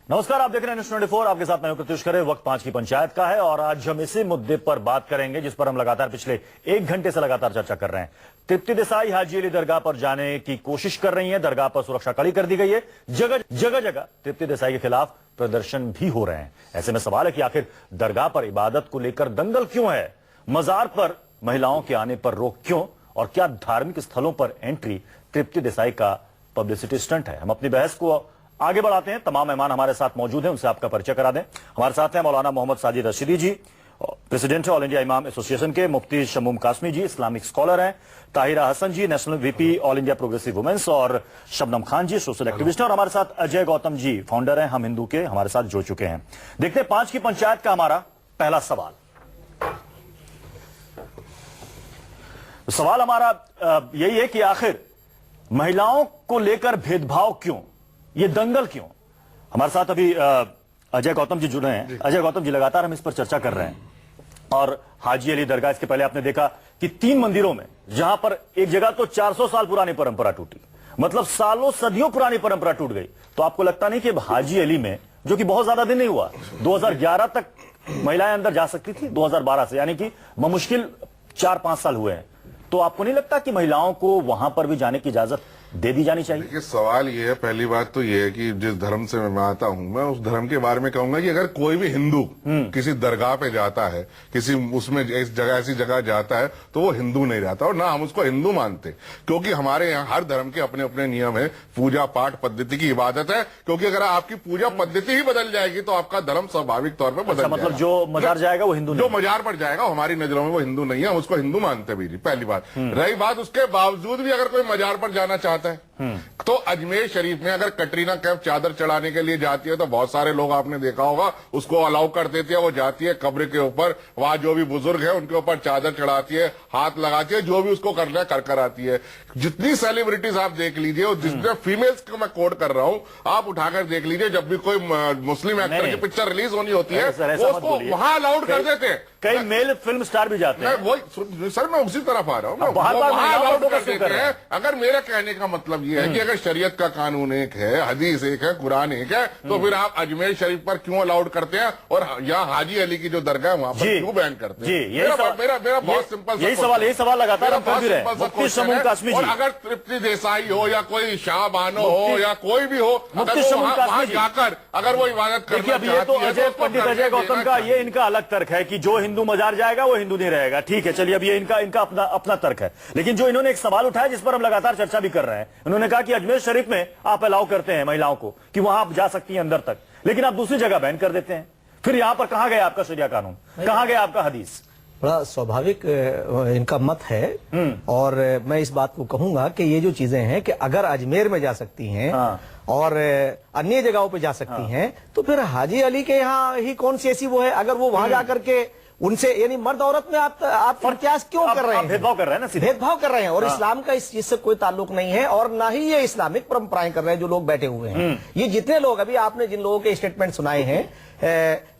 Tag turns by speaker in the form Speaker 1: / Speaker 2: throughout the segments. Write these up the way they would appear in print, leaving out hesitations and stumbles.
Speaker 1: नमस्कार, आप देख रहे हैं न्यूज़ 24। आपके साथ मैं प्रत्युष खरे। वक्त 5 की पंचायत का है और आज हम इसी मुद्दे पर बात करेंगे जिस पर हम लगातार पिछले 1 घंटे से लगातार चर्चा कर रहे हैं। तृप्ति देसाई हाजी अली दरगाह पर जाने की कोशिश कर रही हैं। दरगाह पर सुरक्षा कड़ी कर दी गई है। जगह जगह तृप्ति देसाई के खिलाफ प्रदर्शन भी हो रहे हैं। ऐसे में सवाल है कि आखिर दरगाह पर इबादत को लेकर दंगल क्यों है, मजार पर महिलाओं के आने पर रोक क्यों, और क्या धार्मिक स्थलों पर एंट्री तृप्ति देसाई का पब्लिसिटी स्टंट है। हम अपनी बहस को आगे बढ़ाते हैं। तमाम मेहमान हमारे साथ मौजूद हैं, उनसे आपका परिचय करा दें। हमारे साथ हैं मौलाना मोहम्मद साजिद रशीदी जी, प्रेसिडेंट है ऑल इंडिया इमाम एसोसिएशन के। मुफ्ती शम्मूम कासमी जी, इस्लामिक स्कॉलर हैं। Tahira Hasan ji, national VP All India Progressive Women's. और शबनम खान जी, सोशल एक्टिविस्ट हैं। और हमारे साथ अजय गौतम जी, फाउंडर हैं हम हिंदू के, हमारे साथ जुड़ चुके हैं। देखते हैं 5 की पंचायत का हमारा पहला सवाल। सवाल हमारा यही है कि आखिर महिलाओं को लेकर भेदभाव क्यों, ये दंगल क्यों। हमारे साथ अभी अजय गौतम जी जुड़े हैं। अजय गौतम जी, लगातार हम इस पर चर्चा कर रहे हैं। और हाजी अली दरगाह, इसके पहले आपने देखा कि 3 मंदिरों में, जहां पर एक जगह तो 400 साल पुरानी परंपरा टूटी, मतलब सालों सदियों पुरानी परंपरा टूट गई। तो आपको लगता नहीं कि हाजी अली में, जो कि बहुत ज्यादा दिन नहीं हुआ, 2011 तक महिलाएं अंदर जा सकती थी, 2012 से, यानी कि मुश्किल 4-5 साल हुए हैं, तो आपको नहीं लगता कि महिलाओं को वहां पर भी जाने की इजाजत दे दी जानी चाहिए?
Speaker 2: देखिए, सवाल ये है, पहली बात तो ये है कि जिस धर्म से मैं आता हूं, मैं उस धर्म के बारे में कहूंगा कि अगर कोई भी हिंदू किसी दरगाह पे जाता है, किसी उसमें इस जगह ऐसी जगह जाता है, तो वो हिंदू नहीं रहता, और ना हम उसको हिंदू मानते, क्योंकि हमारे यहाँ हर धर्म के अपने अपने नियम है। पूजा पाठ पद्धति की इबादत है, क्योंकि अगर आपकी पूजा पद्धति ही बदल जाएगी तो आपका धर्म स्वाभाविक तौर पर बदल जाएगा।
Speaker 1: मतलब जो मजार जाएगा वो हिंदू,
Speaker 2: जो मजार पर जाएगा हमारी नजरों में वो हिंदू नहीं है, हम उसको हिंदू मानते भी नहीं, पहली बात। रही बात, उसके बावजूद भी अगर कोई मजार पर जाना चाहता है तो अजमेर शरीफ में अगर कटरीना कैफ चादर चढ़ाने के लिए जाती है तो बहुत सारे लोग, आपने देखा होगा, उसको अलाउ कर देती है। वो जाती है कब्र के ऊपर, वहां जो भी बुजुर्ग है उनके ऊपर चादर चढ़ाती है, हाथ लगाती है, जो भी उसको करना है कर आती है। जितनी सेलिब्रिटीज आप देख लीजिए, और जितने फीमेल्स को मैं कोट कर रहा हूं, आप उठाकर देख लीजिए, जब भी कोई मुस्लिम एक्टर की पिक्चर रिलीज होनी होती है वो उसको वहां अलाउड कर देते हैं।
Speaker 1: कई मेल फिल्म स्टार भी जाते हैं।
Speaker 2: वही सर, मैं उसी तरफ आ रहा हूं,
Speaker 1: वहां
Speaker 2: अलाउड कर देते हैं। अगर मेरा कहने का मतलब ये है कि अगर शरीयत का कानून एक है, हदीस एक है, कुरान एक है, तो फिर आप अजमेर शरीफ पर क्यों अलाउड करते हैं और यहाँ हाजी अली की जो दरगाह है वहां पर क्यों बैन करते हैं? मेरा बहुत सिंपल
Speaker 1: यही सवाल लगातार हम कर भी रहे हैं। मुफ्ती शम्मूम कासमी जी,
Speaker 2: और अगर तृप्ति देसाई हो या कोई शाह बानो हो या कोई भी हो,
Speaker 1: मुफ्ती शम्मूम कासमी जी
Speaker 2: जाकर अगर वो इबादत करना
Speaker 1: चाहती है, तो अजय पंडित अजय गौतम का ये इनका अलग तर्क है कि जो हिंदू मजार जाएगा वो हिंदू नहीं रहेगा। ठीक है, चलिए, अब ये इनका अपना तर्क है। लेकिन जो इन्होंने एक सवाल उठाया जिस पर हम लगातार चर्चा भी कर रहे हैं, उन्होंने कहा कि अजमेर शरीफ में आप अलाउ करते हैं महिलाओं को कि वहां आप जा सकती हैं अंदर तक, लेकिन आप दूसरी जगह बैन कर देते हैं। फिर यहां पर कहां गया आपका शरिया कानून, कहां गया आपका हदीस?
Speaker 3: बड़ा स्वाभाविक इनका मत है। और मैं इस बात को कहूंगा कि ये जो चीजें हैं कि अगर अजमेर में जा सकती हैं और अन्य जगहों पे जा सकती हैं, तो फिर हाजी अली के यहाँ ही कौन सी ऐसी वो है, अगर वो वहां जाकर के उनसे, यानी मर्द औरत में आप प्रत्याश क्यों कर रहे हैं?
Speaker 1: भेदभाव कर रहे हैं ना,
Speaker 3: भेदभाव कर रहे हैं। और इस्लाम का इस चीज से कोई ताल्लुक नहीं है, और ना ही ये इस्लामिक परंपराएं कर रहे हैं जो लोग बैठे हुए हैं। ये जितने लोग, अभी आपने जिन लोगों के स्टेटमेंट सुनाए हैं,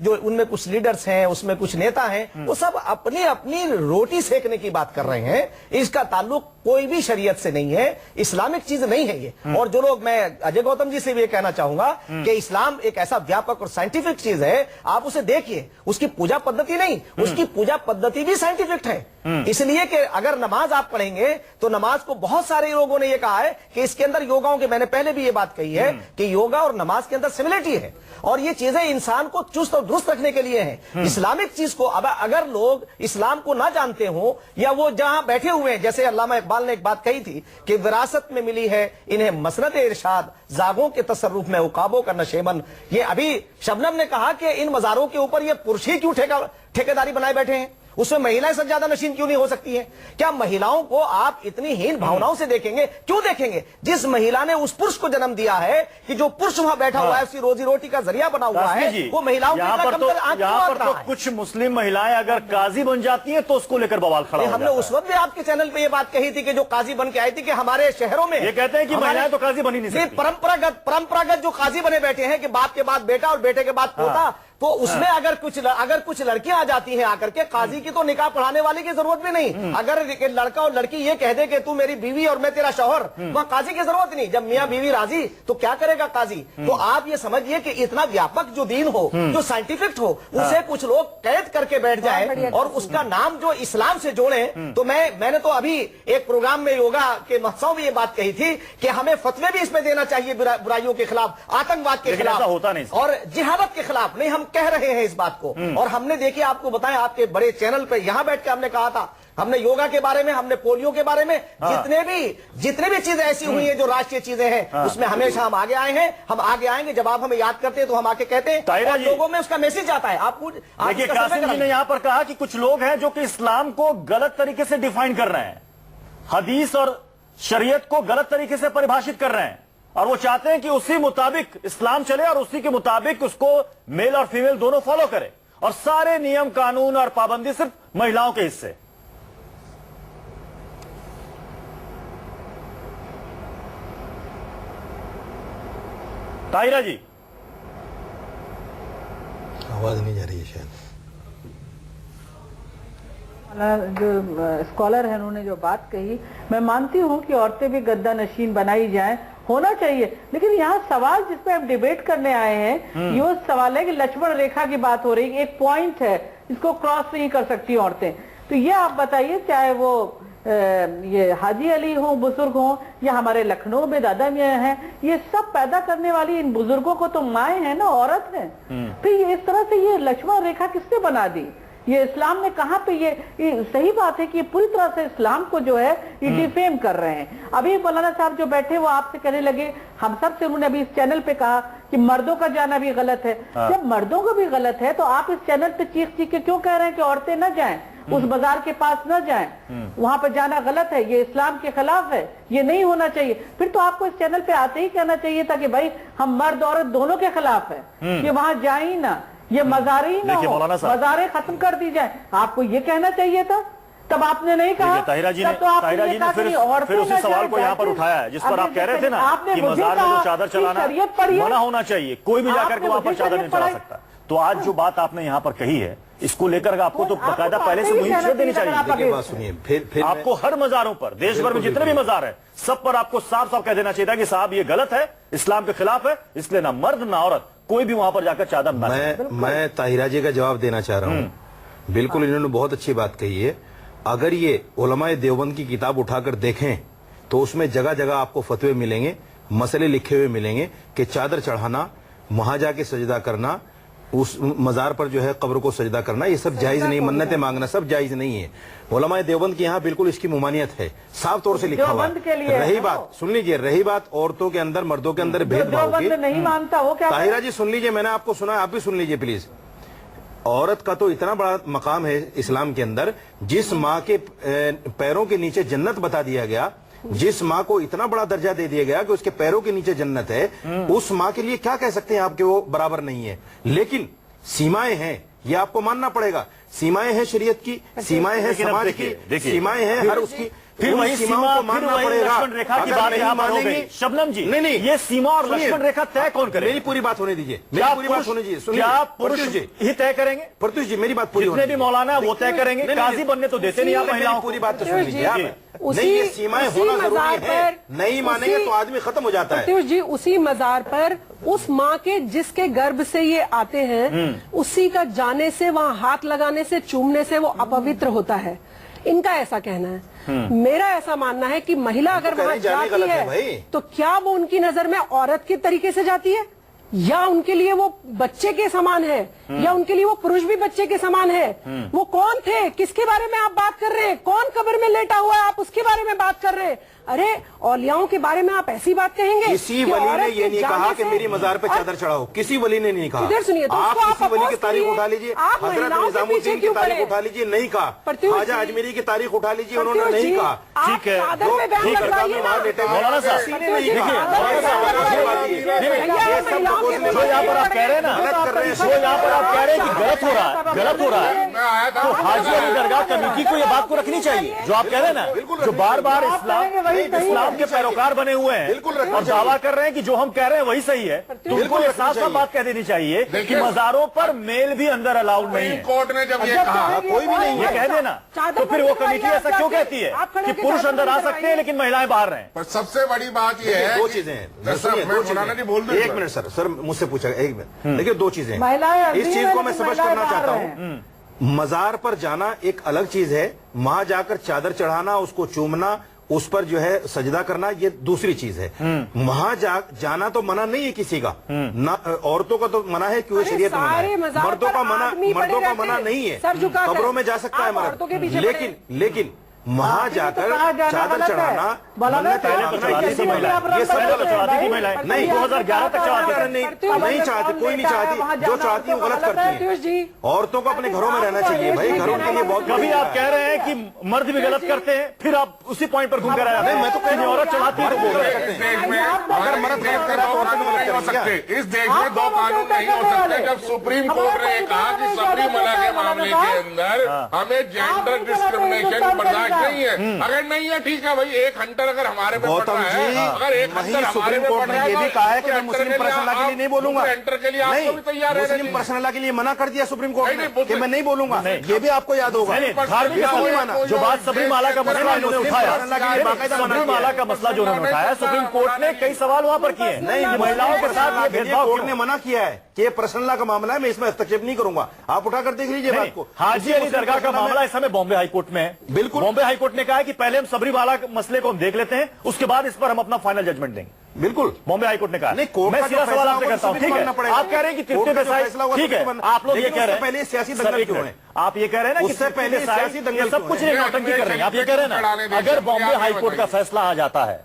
Speaker 3: जो उनमें कुछ लीडर्स हैं, उसमें कुछ नेता हैं, वो सब अपनी अपनी रोटी सेकने की बात कर रहे हैं। इसका ताल्लुक कोई भी शरीयत से नहीं है, इस्लामिक चीज नहीं है ये। और जो लोग, मैं अजय गौतम जी से भी ये कहना चाहूंगा कि इस्लाम एक ऐसा व्यापक और साइंटिफिक चीज है, आप उसे देखिए, उसकी पूजा पद्धति नहीं, उसकी पूजा पद्धति भी साइंटिफिक है। इसलिए कि अगर नमाज आप पढ़ेंगे तो नमाज को, बहुत सारे लोगों ने ये कहा है कि इसके अंदर योगाओं के, मैंने पहले भी ये बात कही है कि योगा और नमाज के अंदर सिमिलरिटी है, और ये चीजें इंसान को चुस्त और दुरुस्त रखने के लिए हैं। इस्लामिक चीज को, अब अगर लोग इस्लाम को ना जानते हो, या वो जहां बैठे हुए हैं, जैसे अल्लामा इकबाल ने एक बात कही थी कि विरासत में मिली है इन्हें मसनद इरशाद, जागों के तसर्रुफ में उकाबों का नशेमन। ये अभी शबनम ने कहा कि इन मजारों के ऊपर ये पुरुष ही क्यों ठेकेदारी बनाए बैठे हैं, उसमें महिलाएं सबसे ज्यादा नशीन क्यों नहीं हो सकती हैं? क्या महिलाओं को आप इतनी हीन भावनाओं से देखेंगे? क्यों देखेंगे? जिस महिला ने उस पुरुष को जन्म दिया है, कि जो पुरुष वहां बैठा हुआ है, उसकी रोजी रोटी का जरिया बना हुआ है, वो महिलाओं को
Speaker 1: यहाँ पर तो कुछ मुस्लिम महिलाएं अगर काजी बन जाती हैं तो उसको लेकर बवाल खड़ा हो जाता है।
Speaker 3: हमने उस वक्त भी आपके चैनल पे ये बात कही थी कि जो काजी बन के आई थी, कि हमारे शहरों में,
Speaker 1: ये कहते हैं कि महिलाएं तो काजी बनी नहीं सकती।
Speaker 3: परंपरागत जो काजी बने बैठे हैं कि बाप के बाद बेटा और बेटे के बाद पोता, तो उसमें अगर कुछ लड़कियां आ जाती हैं आकर के, काजी की तो निकाह पढ़ाने वाले की जरूरत भी नहीं। अगर लड़का और लड़की ये कह दे कि तू मेरी बीवी और मैं तेरा शौहर, वहां काजी की जरूरत नहीं। जब मियां बीवी राजी तो क्या करेगा काजी? तो आप ये समझिए कि इतना व्यापक जो दीन हो, जो साइंटिफिक हो, उसे कुछ लोग कैद करके बैठ जाए और उसका नाम जो इस्लाम से जोड़े। तो मैंने तो अभी एक प्रोग्राम में योगा के महोत्सव में ये बात कही थी कि हमें फतवे भी इसमें देना चाहिए बुराइयों के खिलाफ, आतंकवाद के खिलाफ
Speaker 1: होता नहीं
Speaker 3: और जिहादत के खिलाफ। नहीं, हम कह रहे हैं इस बात को। और हमने देखिए, आपको बताएं, आपके बड़े चैनल पे यहां बैठ के हमने कहा था, हमने योगा के बारे में, हमने पोलियो के बारे में, जितने भी चीजें ऐसी हुई हैं जो राष्ट्रीय चीजें हैं, उसमें हमेशा हम आगे आए हैं, हम आगे आएंगे। जब आप हमें याद करते हैं तो हम आके कहते हैं और लोगों में उसका मैसेज आता है। आप
Speaker 1: देखिए, कासिम जी ने यहां पर कहा कि कुछ लोग हैं जो कि इस्लाम को गलत तरीके से डिफाइन कर रहे हैं, हदीस और शरीयत को गलत तरीके से परिभाषित कर रहे हैं, और वो चाहते हैं कि उसी मुताबिक इस्लाम चले और उसी के मुताबिक उसको मेल और फीमेल दोनों फॉलो करे, और सारे नियम कानून और पाबंदी सिर्फ महिलाओं के हिस्से। ताहिरा जी,
Speaker 4: आवाज नहीं जा रही है शायद।
Speaker 5: जो स्कॉलर है उन्होंने जो बात कही, मैं मानती हूँ कि औरतें भी गद्दा नशीन बनाई जाएं, होना चाहिए। लेकिन यहाँ सवाल जिसपे हम डिबेट करने आए हैं, ये सवाल है कि लक्ष्मण रेखा की बात हो रही है, एक पॉइंट है, इसको क्रॉस नहीं कर सकती औरतें। तो ये आप बताइए, चाहे वो ये हाजी अली हो, बुजुर्ग हो, या हमारे लखनऊ में दादा मियाँ हैं, ये सब पैदा करने वाली इन बुजुर्गों को तो माएँ हैं ना, औरत है। फिर ये इस तरह से ये लक्ष्मण रेखा किसने बना दी? ये इस्लाम ने कहा पे ये सही बात है कि ये पूरी तरह से इस्लाम को जो है ये डिफेम कर रहे हैं। अभी मौलाना साहब जो बैठे वो आपसे कहने लगे, हम सब से उन्होंने अभी इस चैनल पे कहा कि मर्दों का जाना भी गलत है। जब मर्दों का भी गलत है तो आप इस चैनल पे चीख चीख के क्यों कह रहे हैं कि औरतें न जाएं, उस बाजार के पास न जाएं, वहां पर जाना गलत है, ये इस्लाम के खिलाफ है, ये नहीं होना चाहिए। फिर तो आपको इस चैनल पे आते ही कहना चाहिए था कि भाई हम मर्द औरत दोनों के खिलाफ है, कि वहां जाए ही ना, ये मजारे ही ना हो, मजारे खत्म कर दी जाए, आपको ये कहना चाहिए था। तब आपने नहीं कहा।
Speaker 1: ताहिरा जी ने फिर उसी सवाल को यहाँ पर उठाया है जिस पर आप कह रहे थे ना कि मजार में जो चादर चलाना मना होना चाहिए, कोई भी जाकर के वहां पर चादर नहीं चला सकता। तो आज जो बात आपने यहाँ पर कही है, इसको लेकर आपको तो बकायदा पहले से मुहिम छेड़ देनी चाहिए।
Speaker 4: सुनिए, फिर आपको
Speaker 1: हर मजारों पर, देश भर में जितने भी मजार है, सब पर आपको साफ साफ कह देना चाहिए था कि साहब ये गलत है, इस्लाम के खिलाफ है, इसलिए ना मर्द ना औरत कोई भी वहां पर जाकर चादर ना।
Speaker 4: मैं ताहिरा जी का जवाब देना चाह रहा हूँ। बिल्कुल, इन्होंने बहुत अच्छी बात कही है। अगर ये उलमाए देवबंद की किताब उठाकर देखें तो उसमें जगह जगह आपको फतवे मिलेंगे, मसले लिखे हुए मिलेंगे कि चादर चढ़ाना, वहां जाके सजदा करना, उस मजार पर जो है कब्र को सजदा करना, ये सब जायज नहीं, मन्नतें मांगना सब जायज नहीं है। उलमाए देवबंद के यहाँ बिल्कुल इसकी मुमानियत है, साफ तौर से लिखा हुआ है। रही बात, सुन लीजिए, रही बात औरतों के अंदर मर्दों के अंदर भेदभाव की,
Speaker 5: नहीं मानता वो क्या?
Speaker 4: ताहिरा जी सुन लीजिए, मैंने आपको सुना, आप भी सुन लीजिए प्लीज। औरत का तो इतना बड़ा मकाम है इस्लाम के अंदर, जिस माँ के पैरों के नीचे जन्नत बता दिया गया, जिस माँ को इतना बड़ा दर्जा दे दिया गया कि उसके पैरों के नीचे जन्नत है, उस माँ के लिए क्या कह सकते हैं आपके वो बराबर नहीं है। लेकिन सीमाएं हैं, ये आपको मानना पड़ेगा। सीमाएं हैं शरीयत की, सीमाएं हैं समाज की, सीमाएं हैं हर उसकी,
Speaker 1: फिर वही सीमा, फिर वही लक्ष्मण रेखा की बात यहाँ पर हो गई। शबनम जी, नहीं, ये सीमा और लक्ष्मण रेखा तय कौन करे?
Speaker 4: मेरी पूरी बात होने दीजिए, मेरी पूरी बात होने दीजिए।
Speaker 1: क्या पुरुष ही तय करेंगे?
Speaker 4: प्रत्युष जी, मेरी बात पूरी,
Speaker 1: जितने भी मौलाना वो तय करेंगे, काजी बनने तो देते नहीं आप महिलाओं।
Speaker 4: पूरी बात तो सुन लीजिए आप। नहीं, ये सीमाएं होना जरूरी है, नहीं मानेंगे तो आदमी खत्म हो जाता है।
Speaker 6: प्रत्युष जी, उसी मजार पर उस माँ के जिसके गर्भ से ये आते हैं, उसी का जाने से, वहाँ हाथ लगाने से, चूमने से वो अपवित्र होता है, इनका ऐसा कहना है। मेरा ऐसा मानना है कि महिला अगर वहां जाती है तो क्या वो उनकी नजर में औरत के तरीके से जाती है, या उनके लिए वो बच्चे के समान है, या उनके लिए वो पुरुष भी बच्चे के समान है? वो कौन थे, किसके बारे में आप बात कर रहे हैं? कौन कब्र में लेटा हुआ है, आप उसके बारे में बात कर रहे हैं? अरे औलियाओं के बारे में आप ऐसी बात कहेंगे?
Speaker 4: किसी वली ने ये नहीं कहा कि मेरी मजार पे चादर चढ़ाओ, किसी वली ने नहीं कहा।
Speaker 6: इधर सुनिए,
Speaker 4: आप किसी वली की तारीख उठा लीजिए, हजरत निजामुद्दीन की तारीख उठा लीजिए, नहीं कहा। ख्वाजा अजमेरी की तारीख उठा लीजिए, उन्होंने नहीं कहा।
Speaker 1: ठीक है, मौलाना साहब, जो यहाँ पर आप कह रहे हैं ना, जो यहाँ पर आप कह रहे हैं कि गलत हो रहा है, गलत हो रहा है,
Speaker 2: आया था।
Speaker 1: तो हाजी अली दरगाह कमेटी को ये बात को रखनी चाहिए जो आप कह रहे हैं ना, जो बार बार इस्लाम के पैरोकार बने हुए हैं और दावा कर रहे हैं कि जो हम कह रहे हैं वही सही है, तो उनको ये साफ साफ बात कह देनी चाहिए कि मजारों पर मेल भी अंदर अलाउड नहीं है।
Speaker 2: कोर्ट ने जब ये कहा,
Speaker 1: कोई भी नहीं, ये कह देना, तो फिर वो कमेटी ऐसा क्यों कहती है कि पुरुष अंदर आ सकते हैं लेकिन महिलाएं बाहर रहें?
Speaker 2: पर सबसे बड़ी बात ये है,
Speaker 4: दो चीजें हैं।
Speaker 2: मौलाना जी बोल दो
Speaker 4: एक मिनट सर मुझसे पूछा, एक मिनट। देखिए दो चीजें हैं,
Speaker 5: महिलाएं
Speaker 4: इस चीज को मैं
Speaker 5: लेकिन
Speaker 4: स्पष्ट करना
Speaker 5: महिलाएं
Speaker 4: चाहता
Speaker 5: बाहर
Speaker 4: हूँ। मजार पर जाना एक अलग चीज है, वहां जाकर चादर चढ़ाना, उसको चूमना, उस पर जो है सजदा करना, ये दूसरी चीज है। वहां जाना तो मना नहीं है किसी का, ना औरतों का तो मना है, क्यों शरीयत में मना है। मर्दों का मना नहीं है, कब्रों में जा सकता है मर्द, लेकिन वहां जाकर चादर चढ़ाना, ये सब
Speaker 1: चढ़ाती थी महिलाएं, नहीं 2011 तक चढ़ाती
Speaker 4: नहीं चाहती, कोई नहीं चाहती, जो चाहती है गलत करती है। औरतों को अपने घरों में रहना चाहिए भाई, घरों के लिए बहुत।
Speaker 1: कभी आप कह रहे हैं कि मर्द भी गलत करते हैं, फिर आप उसी पॉइंट पर घूम कर आए। मैं तो कह रही औरत चढ़ाती है तो बोल रहे हैं।
Speaker 2: इस देश में अगर मर्द गलत करे तो औरत नहीं हो सकते। इस देश में दो कानून नहीं हो सकते। जब सुप्रीम कोर्ट ने कहा कि सबरीमला के मामले के अंदर हमें जेंडर डिस्क्रिमिनेशन बर्दाश्त नहीं है, अगर नहीं है ठीक है भाई, एक हंटर अगर हमारे में पड़ रहा है, अगर एक हंटर हमारे में पड़ रहा है,
Speaker 4: ये भी कहा है कि मैं मुस्लिम पर्सनल के लिए नहीं बोलूंगा,
Speaker 2: हंटर के लिए आपको भी तैयार है।
Speaker 4: मुस्लिम पर्सनल के लिए मना कर दिया सुप्रीम कोर्ट ने कि मैं नहीं बोलूंगा, ये भी आपको याद होगा।
Speaker 1: जो बात सबरीमाला का मसला उन्होंने उठाया, सबरीमाला का मसला जो उन्होंने उठाया, सुप्रीम कोर्ट ने कई सवाल वहां पर किए। नहीं, महिलाओं के साथ ये भेदभाव
Speaker 4: कोर्ट ने मना किया है कि ये पर्सनल का मामला है, मैं इसमें हस्तक्षेप नहीं करूंगा। आप उठाकर देख लीजिए बात को।
Speaker 1: हाजी अली दरगाह का मामला इस समय बॉम्बे हाईकोर्ट में है।
Speaker 4: बिल्कुल,
Speaker 1: बॉम्बे हाईकोर्ट ने कहा है कि पहले हम सबरीमाला के मसले को हम देख लेते हैं, उसके बाद इस पर हम अपना फाइनल जजमेंट देंगे।
Speaker 4: बिल्कुल,
Speaker 1: बॉम्बे हाईकोर्ट ने कहा।
Speaker 4: नहीं, कोर्ट
Speaker 1: मैं
Speaker 4: का
Speaker 1: सीधा
Speaker 4: जो
Speaker 1: सवाल
Speaker 4: फैसला
Speaker 1: आपसे
Speaker 4: होगा
Speaker 1: करता हूं,
Speaker 4: उससे
Speaker 1: ठीक है,
Speaker 4: मानना पड़ेगा।
Speaker 1: आप कह रहे हैं कि
Speaker 4: कोर्ट
Speaker 1: तृप्ति
Speaker 4: का जो
Speaker 1: देसाई,
Speaker 4: फैसला होगा
Speaker 1: ठीक है,
Speaker 4: उससे मानना-
Speaker 1: आप लोग ये
Speaker 4: लेकिन
Speaker 1: कह रहे
Speaker 4: उससे
Speaker 1: हैं
Speaker 4: पहले सियासी
Speaker 1: सर,
Speaker 4: दंगल
Speaker 1: एक
Speaker 4: क्यों
Speaker 1: मिनट।
Speaker 4: है?
Speaker 1: आप ये कह रहे हैं ना कि
Speaker 4: उससे
Speaker 1: तृप्ति
Speaker 4: पहले
Speaker 1: देसाई,
Speaker 4: सियासी दंगल
Speaker 1: ये सब
Speaker 4: क्यों
Speaker 1: कुछ
Speaker 4: है?
Speaker 1: नहीं नौटंकी कर रहे हैं। आप ये कह रहे हैं ना, अगर बॉम्बे हाईकोर्ट का फैसला आ जाता है,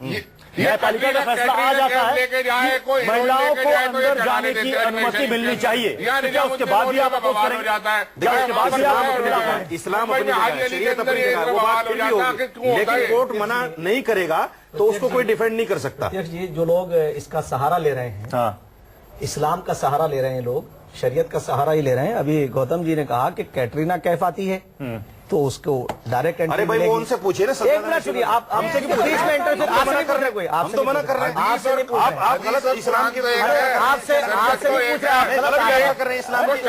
Speaker 1: न्यायपालिका का फैसला आ जाता है, महिलाओं को अंदर जाने की अनुमति मिलनी चाहिए, क्या उसके बाद भी आप अपोज करेंगे? क्या उसके बाद भी आप
Speaker 4: इस्लाम अपनी जगह है, शरीयत अपनी जगह है, वो बात फिर भी होगी, लेकिन कोर्ट मना नहीं करेगा तो उसको कोई डिफेंड नहीं कर सकता।
Speaker 3: अध्यक्ष जी, जो लोग इसका सहारा ले रहे हैं,
Speaker 1: हाँ,
Speaker 3: इस्लाम का सहारा ले रहे हैं लोग, शरीयत का सहारा ही ले रहे हैं। अभी गौतम जी ने कहा कि कैटरीना कैफ आती है तो उसको डायरेक्ट एंट्री
Speaker 4: अरे भाई वो उनसे पूछिए ना।
Speaker 3: एक मिनट सुनिए, आप हमसे क्यों बीच में इंटरफेयर आप मना कर रहे हैं? कोई
Speaker 4: हम तो मना कर रहे हैं,
Speaker 3: आपसे नहीं पूछ रहे हैं।
Speaker 4: आप गलत इस्लाम की
Speaker 3: आपसे नहीं पूछ रहे, आप गलत
Speaker 4: क्या कर रहे हैं इस्लाम की?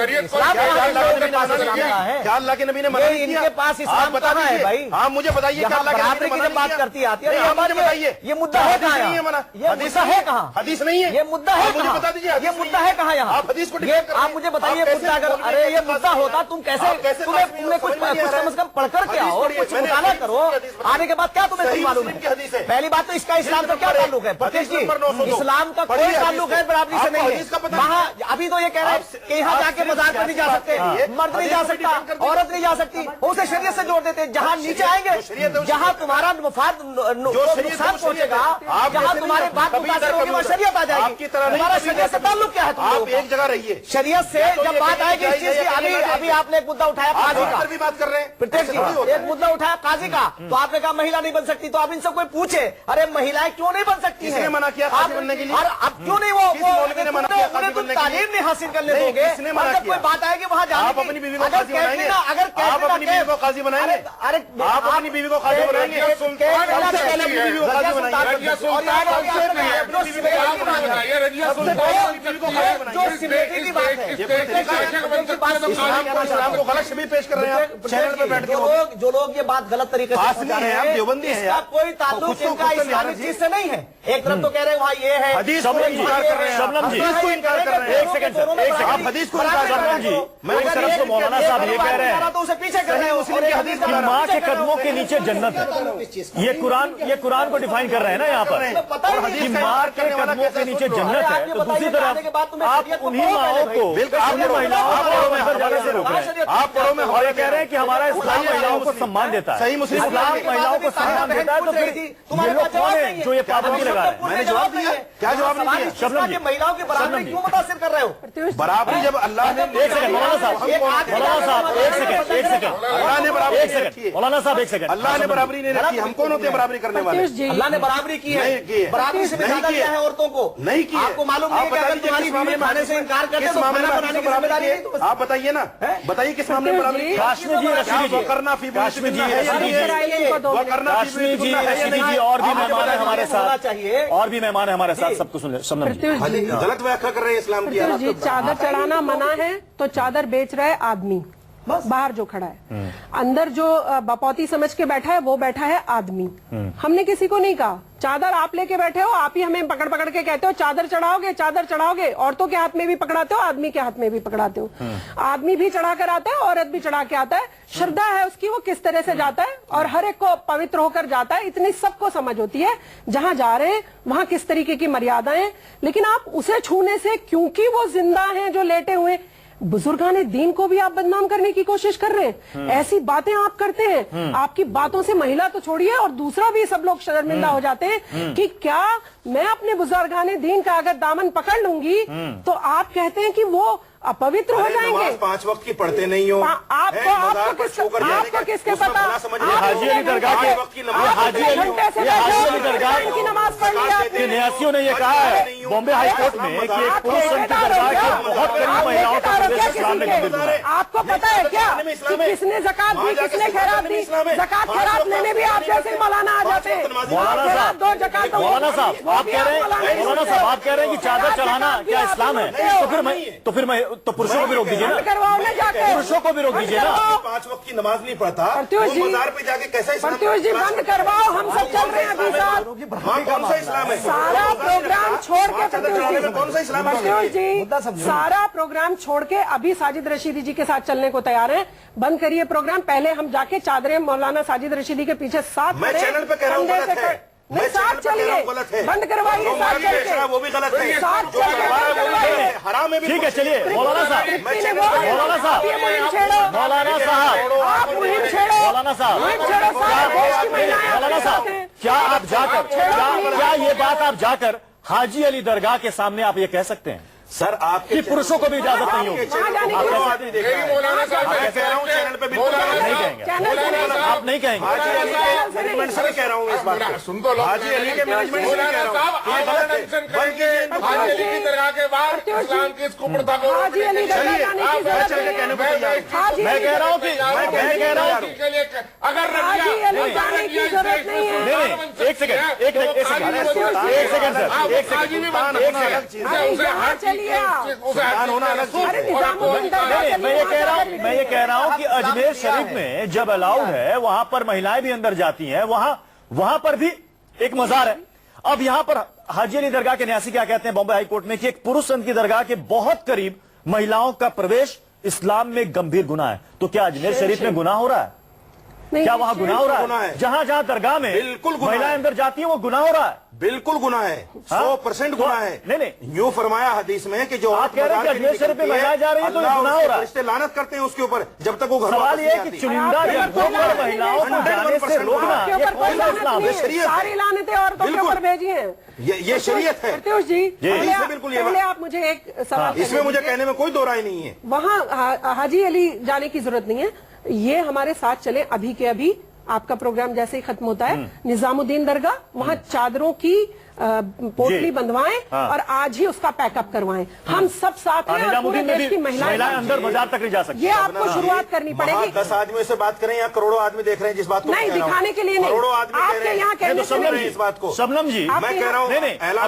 Speaker 4: क्या अल्लाह के नबी ने मना
Speaker 3: ये इनके पास इस्लाम कहाँ है भाई?
Speaker 4: आप मुझे बताइए, क्या अल्लाह के नबी ने मना
Speaker 3: बात
Speaker 4: किया?
Speaker 3: करती आती है,
Speaker 4: नहीं, आप मुझे बताइए,
Speaker 3: ये मुद्दा है कहाँ?
Speaker 4: नहीं है मना,
Speaker 3: ये मुद्दा है कहाँ?
Speaker 4: हदीस नहीं है,
Speaker 3: ये मुद्दा है
Speaker 4: मुझे
Speaker 3: कहाँ?
Speaker 4: बता दीजिए,
Speaker 3: ये मुद्दा है कहाँ यहाँ?
Speaker 4: आप हदीस को
Speaker 3: ये
Speaker 4: डिफेंड कर रहे
Speaker 3: आप
Speaker 4: हैं।
Speaker 3: मुझे बताइए
Speaker 4: आप कैसे
Speaker 3: मुद्दा अगर,
Speaker 4: बोल रहे
Speaker 3: अरे
Speaker 4: हैं?
Speaker 3: ये मुद्दा होता तुम कैसे तुमने कुछ कम से कम पढ़कर के आओ, कुछ मुताला करो, आने के बाद क्या तुम्हें कुछ मालूम है? पहली बात तो इसका इस्लाम से क्या ताल्लुक है? प्रत्येक जी, इस्लाम का कोई ताल्लुक है बराबरी से नहीं है। वहाँ अभी तो ये कह रहे हैं कि यहाँ जाके मजार पर नहीं जा सकते, मर्द नहीं जा सकता, औरत नहीं जा सकती, उसे शरीयत से जोड़ देते हैं। जहाँ नीचे आएंगे, जहाँ तुम्हारा मुफाद नुकसान पहुंचेगा, जहाँ तुम्हारे बात मुतासिर होगी, वहाँ शरीयत आ जाएगी। तुम्हारा शरीयत से ताल्लुक क्या है?
Speaker 4: आप एक जगह रहिए,
Speaker 3: शरीयत से जब बात आएगी इस चीज की, अभी आपने एक मुद्दा उठाया काजी का,
Speaker 4: भी बात कर रहे हैं।
Speaker 3: प्रत्येक जी एक मुद्दा उठाया काजी का, तो आपने कहा महिला नहीं बन सकती, तो आप इनसे कोई पूछे अरे महिलाएं क्यों नहीं बन सकती हैं?
Speaker 4: किसने मना किया काजी बनने के लिए?
Speaker 3: और अब क्यों नहीं वो
Speaker 4: ने मना किया काजी बनने के लिए?
Speaker 3: तालीम नहीं हासिल करने दोगे?
Speaker 4: किसने मना
Speaker 3: जब
Speaker 4: किया?
Speaker 3: कोई बात आएगी वहाँ जाने
Speaker 4: आप
Speaker 3: की,
Speaker 4: अपनी बीवी को
Speaker 3: अगर
Speaker 4: काजी बनाएंगे?
Speaker 3: अगर
Speaker 4: आप अपनी बीवी को काजी बनाएंगे?
Speaker 3: अरे
Speaker 4: आप अपनी बीवी को काजी बनाएंगे? सबसे पहले अपनी बीवी को काजी बनाएंगे। इस्लाम को गलत छवि पेश कर रहे हैं आप चैनल पे बैठ के।
Speaker 3: जो लोग ये बात गलत तरीके से
Speaker 4: आसमी है, आप देवबंदी हैं
Speaker 3: इसका
Speaker 4: यार।
Speaker 3: कोई ताल्लुक इनका इस्लामिक चीज से नहीं है। एक तरफ तो कह रहे हैं वहाँ ये है,
Speaker 4: हदीस को इनकार कर रहे हैं,
Speaker 1: शबनम जी,
Speaker 4: हदीस को इनकार कर रहे हैं।
Speaker 1: एक सेकंड सर, एक सेकंड।
Speaker 4: आप हदीस को इनकार कर रहे हैं
Speaker 1: जी, मैं एक तरफ से मौलाना साहब ये कह रहे हैं
Speaker 3: तो उसे पीछे कर रहे हैं,
Speaker 4: मुस्लिम की हदीस
Speaker 1: कि माँ के कदमों के नीचे जन्नत है। ये कुरान को डिफाइन कर रहे हैं ना यहाँ पर कि माँ के कदमों के नीचे जन्नत है। तो दूसरी तरफ आप उन्हीं माओं को, उन्हीं महिलाओं को अंदर जाने से रोक रहे हैं।
Speaker 4: आप पढ़ो में
Speaker 1: और ये कह रहे हैं कि हमारा इस्लाम महिलाओं को सम्मान देता है।
Speaker 4: सही मुस्लिम
Speaker 1: इस्लाम महिलाओं को सम्मान देता है, तो फिर ये लोग कौन है जो ये पाबंदी लगा रहे हैं?
Speaker 4: मैंने जवाब दिया, क्या जवाब नहीं दिया?
Speaker 1: शबनम जी,
Speaker 3: महिलाओं की बराबरी क्यों मुतासिर कर रहे हो?
Speaker 4: बराबरी जब अल्लाह ने
Speaker 1: एक सेकंड मौलाना साहब, एक सेकंड
Speaker 4: अल्लाह ने बराबरी
Speaker 1: एक
Speaker 4: नहीं रखी है।
Speaker 1: सेकंड मौलाना साहब, एक सेकंड।
Speaker 4: अल्लाह ने बराबरी नहीं रखी, हम कौन होते हैं बराबरी करने वाले?
Speaker 6: प्रत्युष जी,
Speaker 3: अल्लाह ने बराबरी की
Speaker 4: नहीं की
Speaker 3: है,
Speaker 4: है।
Speaker 3: बराबरी से भी
Speaker 4: नहीं
Speaker 3: ज्यादा
Speaker 4: की है।
Speaker 3: दिया है औरतों को।
Speaker 4: नहीं की है।
Speaker 3: आपको मालूम नहीं है कि अगर तुम्हारी बीवी खाने से इनकार करते
Speaker 4: किस
Speaker 3: तो
Speaker 4: मामले
Speaker 3: खाना
Speaker 4: में
Speaker 3: बनाने की
Speaker 4: बराबरी
Speaker 3: जिम्मेदारी
Speaker 4: है?
Speaker 3: नहीं, तो
Speaker 4: आप बताइए ना, बताइए किस मामले में बराबरी की?
Speaker 1: काश्मीर जी, रशीदी जी,
Speaker 4: करना फी
Speaker 1: काश्मीर जी,
Speaker 4: है या
Speaker 1: रशीदी
Speaker 4: नहीं
Speaker 1: जी,
Speaker 4: है?
Speaker 6: इनको दो मिनट।
Speaker 4: करना
Speaker 1: काश्मीर जी, रशीदी जी, और भी मेहमान है हमारे
Speaker 3: होना
Speaker 1: साथ,
Speaker 3: चाहिए।
Speaker 1: और भी मेहमान है हमारे साथ, सबको सुन ले। शबनम जी,
Speaker 6: प्रत्युष जी,
Speaker 4: गलत व्याख्या कर रहे हैं इस्लाम की।
Speaker 6: प्रत्युष जी, चादर चढ़ाना मना है तो चादर बेच रहा है आदमी, बाहर जो खड़ा है। अंदर जो बपौती समझ के बैठा है वो बैठा है आदमी। हमने किसी को नहीं कहा चादर आप लेके बैठे हो, आप ही हमें पकड़ पकड़ के कहते हो चादर चढ़ाओगे, चादर चढ़ाओगे। औरतों के हाथ में भी पकड़ाते हो, आदमी के हाथ में भी पकड़ाते हो। आदमी भी चढ़ा कर आता है, औरत भी चढ़ा के आता है। श्रद्धा है उसकी, वो किस तरह से जाता है और हर एक को पवित्र होकर जाता है, इतनी सबको समझ होती है। जहां जा रहे हैं वहां किस तरीके की मर्यादाएं, लेकिन आप उसे छूने से, क्योंकि वो जिंदा हैं जो लेटे हुए, बुजुर्गाने दीन को भी आप बदनाम करने की कोशिश कर रहे हैं। ऐसी बातें आप करते हैं, आपकी बातों से महिला तो छोड़िए और दूसरा भी सब लोग शर्मिंदा हो जाते हैं कि क्या मैं अपने बुजुर्गाने दीन का अगर दामन पकड़ लूंगी तो आप कहते हैं कि वो अपवित्र हो जाएंगे।
Speaker 4: नमाज 5 वक्त की पढ़ते नहीं हो,
Speaker 6: आपको किसके पता?
Speaker 1: हाजी अली दरगाह के हाजी अली दरगाह
Speaker 6: की नमाज पढ़ ली
Speaker 1: के न्यासियों ने यह कहा है बॉम्बे हाई कोर्ट में कि एक पुरुष की दरगाह के बहुत करीब महिलाओं का प्रवेश इस्लाम में गंभीर गुनाह है।
Speaker 6: आपको पता है क्या कि किसने ज़कात दी, किसने खैरात दी? ज़कात खैरात लेने भी आप जैसे मौलाना आ जाते हैं।
Speaker 1: मौलाना साहब,
Speaker 6: दो ज़कात,
Speaker 1: मौलाना साहब आप कह रहे हैं, मौलाना साहब आप कह रहे हैं कि चादर चढ़ाना क्या इस्लाम है? तो पुरुषों को भी रोक दीजिए ना,
Speaker 6: करवाओ ना जाके,
Speaker 1: पुरुषों को भी रोक दीजिए ना।
Speaker 4: 5 वक्त की नमाज नहीं पढ़ता,
Speaker 6: प्रत्युष जी,
Speaker 4: बाजार पे जाके कैसा इस्लाम?
Speaker 6: प्रत्युष जी बंद करवाओ, हम सब चल रहे हैं अभी साथ।
Speaker 4: हाँ, कौन सा इस्लाम है?
Speaker 6: सारा प्रोग्राम छोड़ के
Speaker 4: चढ़ाने में कौन सा इस्लाम है?
Speaker 6: प्रत्युष जी सारा प्रोग्राम छोड़ के अभी साजिद रशीदी जी के साथ चलने को तैयार हैं। बंद करिए प्रोग्राम, पहले हम जाके चादरें मौलाना साजिद रशीदी के पीछे साथ
Speaker 4: मैं चैनल पे कह रहा हूँ गलत है,
Speaker 6: नहीं साथ चलिए, बंद करवाइए, साथ चलिए,
Speaker 4: वो भी गलत है,
Speaker 6: साथ चलिए,
Speaker 4: हराम है भी।
Speaker 1: ठीक है चलिए मौलाना साहब, मौलाना साहब, मौलाना साहब,
Speaker 6: आप मुहिम छेड़ो,
Speaker 1: मौलाना साहब, मौलाना साहब, क्या आप जाकर क्या ये बात आप जाकर हाजी अली दरगाह के सामने आप ये कह सकते हैं
Speaker 4: सर आपके
Speaker 1: कि पुरुषों को भी इजाजत नहीं होगी?
Speaker 2: मौलाना साहब मैं कह रहा हूँ चैनल पे
Speaker 1: नहीं कहेंगे, आप नहीं कहेंगे।
Speaker 4: मैनेजमेंट से कह रहा हूँ इस बात को।
Speaker 2: सुन तो लो,
Speaker 4: हाजी अली के मैनेजमेंट से कह
Speaker 2: मौलाना
Speaker 4: रहा
Speaker 2: साहब
Speaker 4: हूँ।
Speaker 2: आप एग्जामिनेशन करेंगे हाजी अली की दरगाह के बाद इस्लाम की इस कुप्रथा को
Speaker 6: हाजी अली दरगाह जाने की जरूरत नहीं है।
Speaker 1: मैं कह रहा हूँ कि
Speaker 2: अगर
Speaker 6: हाजी अली जाने की जरूरत नहीं है।
Speaker 1: नहीं, एक सेकंड, एक सेकंड सर, एक सेकंड,
Speaker 4: होना अलग चीज
Speaker 6: अरे
Speaker 4: है।
Speaker 6: निजामुद्दीन दरगाह
Speaker 1: मैं ये कह रहा हूं कि अजमेर शरीफ में जब अलाउड है वहां पर महिलाएं भी अंदर जाती हैं, वहां पर भी एक मजार है। अब यहां पर हाजी अली दरगाह के न्यासी क्या कहते हैं बॉम्बे हाई कोर्ट में कि एक पुरुष संत की दरगाह के बहुत करीब महिलाओं का प्रवेश इस्लाम में गंभीर गुनाह है। तो क्या अजमेर शरीफ में गुनाह हो रहा है? क्या वहां गुनाह हो रहा है? जहां जहां दरगाह में
Speaker 4: बिल्कुल गुनाह
Speaker 1: महिलाएं
Speaker 4: है।
Speaker 1: अंदर जाती हैं वो गुनाह हो रहा है।
Speaker 4: बिल्कुल गुनाह है, 100% गुनाह है।
Speaker 1: नहीं।
Speaker 4: यूं फरमाया हदीस में कि जो
Speaker 1: आप कह रहे हैं कि अजमेर शरीफ में महिलाएं जा रही हैं तो ये गुनाह हो रहा है।
Speaker 4: रिश्ते लानत करते हैं उसके ऊपर जब तक वो घर
Speaker 1: सवाल
Speaker 4: वापस
Speaker 1: ये है
Speaker 4: नहीं
Speaker 1: कि
Speaker 4: आती।
Speaker 1: चुनिंदा जगहों पर महिलाओं को जाने से रोकना
Speaker 6: आपके
Speaker 1: ये
Speaker 6: ऊपर
Speaker 1: कौन सा इस्लाम है?
Speaker 4: शरीयत है।
Speaker 6: सारी लानतें औरतों के
Speaker 4: बिल्कुल।
Speaker 6: ऊपर भेजी हैं।
Speaker 4: ये शरीयत है।
Speaker 6: प्रत्युष जी
Speaker 4: इसमें बिल्कुल ये
Speaker 6: पहले
Speaker 4: बात-
Speaker 6: आप मुझे एक सवाल
Speaker 4: इसमें मुझे कहने में कोई दो राय नहीं है।
Speaker 6: वहाँ हाजी अली जाने की जरूरत नहीं है। ये हमारे साथ चले अभी के अभी, आपका प्रोग्राम जैसे ही खत्म होता है निजामुद्दीन दरगाह, वहाँ चादरों की पोटली बंधवाएं और आज ही उसका पैकअप करवाएं। हम सब साथ हैं और पूरे
Speaker 1: निजामुद्दीन में
Speaker 6: देश
Speaker 1: भी
Speaker 6: की
Speaker 1: महिलाएं अंदर बाजार तक नहीं जा सकती।
Speaker 6: ये आपको शुरुआत करनी पड़ेगी।
Speaker 4: 10 आदमियों से बात करें या करोड़ों आदमी देख रहे हैं जिस बात को
Speaker 6: नहीं,
Speaker 4: मैं कह रहा हूं।
Speaker 6: दिखाने के लिए नहीं।
Speaker 4: करोड़ों आदमी कह
Speaker 6: आपके
Speaker 4: रहे हैं।
Speaker 6: यहाँ कहने
Speaker 4: तो
Speaker 6: के
Speaker 4: समझ
Speaker 6: लिए
Speaker 4: रहे हैं इस बात को।
Speaker 1: शबनम जी
Speaker 4: मैं कह रहा हूँ
Speaker 1: नहीं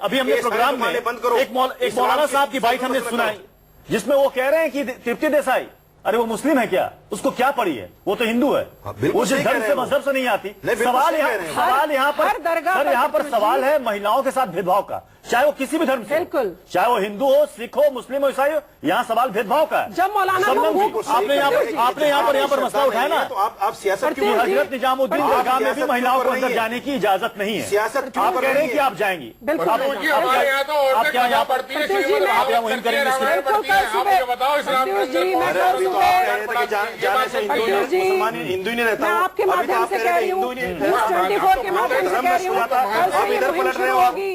Speaker 1: अभी हमने प्रोग्राम में एक मौलाना साहब की बाइट हमने सुनाई जिसमें वो कह रहे हैं कि तृप्ति देसाई अरे वो मुस्लिम है क्या, उसको क्या पड़ी है, वो तो हिंदू है,
Speaker 4: बिल्कुल
Speaker 1: वो
Speaker 4: सही
Speaker 1: धर्म
Speaker 4: कह रहे
Speaker 1: से
Speaker 4: हैं
Speaker 1: मजहब से नहीं आती।
Speaker 4: नहीं, बिल्कुल
Speaker 1: सवाल
Speaker 4: सही कह रहे हैं।
Speaker 1: यहाँ पर
Speaker 6: हर दरगाह
Speaker 1: सर
Speaker 6: पर
Speaker 1: यहाँ पर सवाल है महिलाओं के साथ भेदभाव का, चाहे वो किसी भी धर्म से हो,
Speaker 6: बिल्कुल।
Speaker 1: चाहे वो हिंदू हो, सिख हो, मुस्लिम हो, ईसाई हो, यहाँ सवाल भेदभाव का है।
Speaker 6: जब मौलाना
Speaker 1: शबनम जी,
Speaker 6: महबूब-
Speaker 1: आपने यहाँ पर मसला उठाया ना
Speaker 4: तो आप सियासत
Speaker 1: कि
Speaker 4: क्यों
Speaker 1: हजरत निजामुद्दीन दरगाह में भी
Speaker 4: सियासत
Speaker 1: महिलाओं को
Speaker 4: क्यों कर
Speaker 1: अंदर
Speaker 4: रही है?
Speaker 1: जाने की इजाजत नहीं है।
Speaker 4: सियासत क्यों
Speaker 1: आप
Speaker 4: कर
Speaker 1: कह रहे
Speaker 4: रही
Speaker 1: हैं कि
Speaker 4: है?
Speaker 1: आप जाएंगी,
Speaker 6: बिल्कुल।
Speaker 2: हमारे यहाँ तो औरतें
Speaker 1: क्या यहाँ
Speaker 2: पढ़ती है,
Speaker 6: प्रत्युष जी,
Speaker 2: केवल
Speaker 6: मैं-
Speaker 2: आप
Speaker 1: यहाँ मुहिम करेंगे इसकी?
Speaker 2: रवायत पढ़ती है। आप मुझे बताओ इस्लाम के
Speaker 6: प्रत्युष जी, मैं
Speaker 2: अंदर
Speaker 6: कल
Speaker 4: अभी तो
Speaker 6: सुबह-
Speaker 4: आप कह रहे थे कि जाने से
Speaker 6: प्रत्युष जी,
Speaker 4: हिंदू ही नहीं रहता
Speaker 6: मैं
Speaker 4: हूं।
Speaker 6: आपके
Speaker 4: अभी तो
Speaker 6: माध्यम
Speaker 4: आप
Speaker 6: से
Speaker 4: कह
Speaker 6: कह
Speaker 4: रहे
Speaker 6: रही
Speaker 4: थे
Speaker 6: हूँ
Speaker 4: हिंदू ही नहीं रहता।
Speaker 6: न्यूज़ 24 के माध्यम से कह रही हूँ, कल से
Speaker 4: आप
Speaker 6: ये
Speaker 4: इधर
Speaker 6: मुहिम
Speaker 4: पलट रहे
Speaker 6: शुरू
Speaker 4: हो।
Speaker 6: होगी।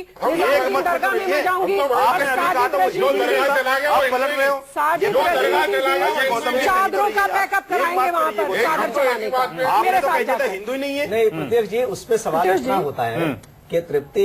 Speaker 4: एक
Speaker 6: जिन दरगाह में मैं जाऊंगी
Speaker 2: हम तो
Speaker 6: और
Speaker 2: आपने अभी कहा था वो जो दरगाह चला गया वो
Speaker 4: पलट रहे हो।
Speaker 6: साजिद
Speaker 2: जो दरगाह
Speaker 6: रशीदी
Speaker 2: चला गया
Speaker 6: जी
Speaker 2: गौतम जी
Speaker 6: चादरों का बैकअप कराएंगे वहां पर
Speaker 2: एक
Speaker 6: चादर
Speaker 2: हम तो एक
Speaker 6: चलाने
Speaker 2: ही
Speaker 6: का
Speaker 2: बात पे
Speaker 4: आपने
Speaker 6: मेरे
Speaker 4: तो
Speaker 6: साथ
Speaker 4: कह दिया था
Speaker 6: जाकर।
Speaker 4: हिंदू ही नहीं है।
Speaker 3: नहीं प्रत्यक्ष जी उस पे सवाल
Speaker 6: प्रत्यक्ष
Speaker 3: इतना
Speaker 6: जी।
Speaker 3: होता है कि तृप्ति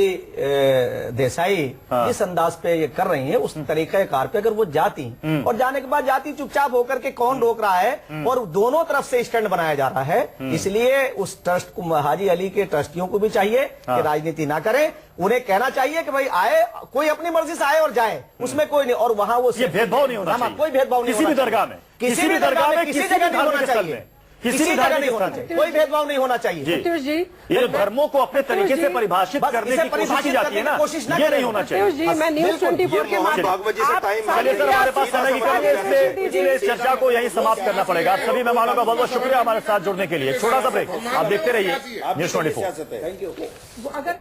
Speaker 3: देसाई जिस अंदाज पे ये कर रही है उस तरीके कार पे अगर वो जाती और जाने के बाद जाती चुपचाप होकर के कौन रोक रहा है और दोनों तरफ से स्टैंड बनाया जा रहा है। इसलिए उस ट्रस्ट को हाजी अली के ट्रस्टियों को भी चाहिए कि राजनीति ना करें, उन्हें कहना चाहिए कि भाई आए कोई अपनी मर्जी से आए और जाए, उसमें कोई नहीं। और वहां वो
Speaker 1: ये भेदभाव नहीं होना
Speaker 3: हाँ,
Speaker 1: चाहिए
Speaker 3: कोई भेदभाव नहीं
Speaker 1: किसी भी
Speaker 3: होना
Speaker 1: दरगाह
Speaker 3: चाहिए।
Speaker 1: में,
Speaker 3: किसी भी दरगाह में किसी जगह नहीं होना
Speaker 1: स्थल
Speaker 3: चाहिए,
Speaker 1: में,
Speaker 3: किसी
Speaker 1: भी
Speaker 3: जगह
Speaker 1: धार्मिक
Speaker 3: नहीं होना
Speaker 1: स्थल में।
Speaker 3: चाहिए, कोई भेदभाव नहीं होना चाहिए।
Speaker 6: प्रत्युष जी
Speaker 1: ये जो धर्मों को अपने तरीके से परिभाषित
Speaker 3: बस
Speaker 1: करने
Speaker 3: इसे
Speaker 1: की कोशिश की
Speaker 3: परिभाषित
Speaker 1: जाती
Speaker 3: करने
Speaker 1: है
Speaker 3: की
Speaker 1: ना,
Speaker 3: कोशिश ना
Speaker 1: ये
Speaker 3: करें।
Speaker 1: नहीं होना
Speaker 6: प्रत्युष
Speaker 1: चाहिए।
Speaker 6: जी मैं न्यूज
Speaker 3: बिल्कुल,
Speaker 6: 24 के
Speaker 4: मोहन भागवत जी से
Speaker 6: आप
Speaker 4: टाइम
Speaker 6: साजिद
Speaker 1: चलिए सर, हमारे पास
Speaker 6: सीधा
Speaker 1: समय की
Speaker 6: सवाल
Speaker 1: कमी है,
Speaker 6: है।
Speaker 1: इसलिए इस चर्चा को यहीं समाप्त करना पड़ेगा। आप सभी मेहमानों का बहुत बहुत शुक्रिया हमारे साथ जुड़ने के लिए। एक छोटा सा ब्रेक, आप देखते रहिए न्यूज 24।
Speaker 6: अगर